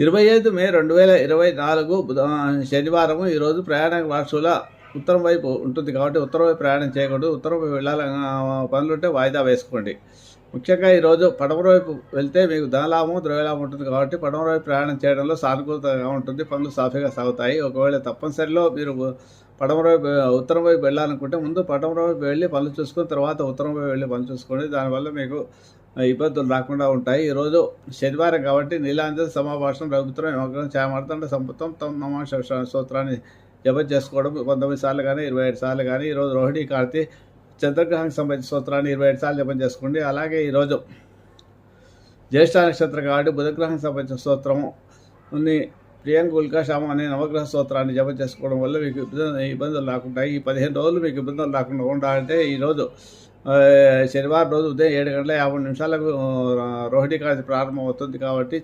25 మే 2024 శనివారం. ఈరోజు ప్రయాణ వార్షుల ఉత్తరం వైపు ఉంటుంది కాబట్టి ఉత్తరం వైపు ప్రయాణం చేయకూడదు. ఉత్తరం వైపు వెళ్ళాలని పనులుంటే వాయిదా వేసుకోండి. ముఖ్యంగా ఈరోజు పడమర వైపు వెళ్తే మీకు ధనలాభం ద్రవ్యలాభం ఉంటుంది కాబట్టి పడమర వైపు ప్రయాణం చేయడంలో సానుకూలతగా ఉంటుంది. పనులు సాఫీగా సాగుతాయి. ఒకవేళ తప్పనిసరిలో మీరు పడమర వైపు ఉత్తరం వైపు వెళ్ళాలనుకుంటే ముందు పడమర వైపు వెళ్ళి పనులు చూసుకొని తర్వాత ఉత్తరం వైపు వెళ్ళి పనులు చూసుకోండి. దానివల్ల మీకు ఇబ్బందులు రాకుండా ఉంటాయి. ఈరోజు శనివారం కాబట్టి నీలాంజన సమాభాషణం రఘుపుత్రం యోగం చామార్తండ సంపుతం తమ నమ స్తోత్రాన్ని జపం చేసుకోవడం 19 సార్లు కానీ 27 సార్లు కానీ. ఈరోజు రోహిణి కార్తీ చంద్రగ్రహానికి సంబంధించిన స్తోత్రాన్ని 27 సార్లు జపం చేసుకోండి. అలాగే ఈరోజు జ్యేష్ఠ నక్షత్రం కాబట్టి బుధగ్రహానికి సంబంధించిన స్తోత్రము ప్రియాంక ఉల్కాశామ అనే నవగ్రహ స్తోత్రాన్ని జపం చేసుకోవడం వల్ల మీకు ఇబ్బందులు రాకుండా ఈ 15 రోజులు మీకు ఇబ్బందులు రాకుండా ఉండాలంటే ఈరోజు శనివారం రోజు ఉదయం 7 గంటల 50 నిమిషాలకు రోహిణి కార్తీ ప్రారంభమవుతుంది కాబట్టి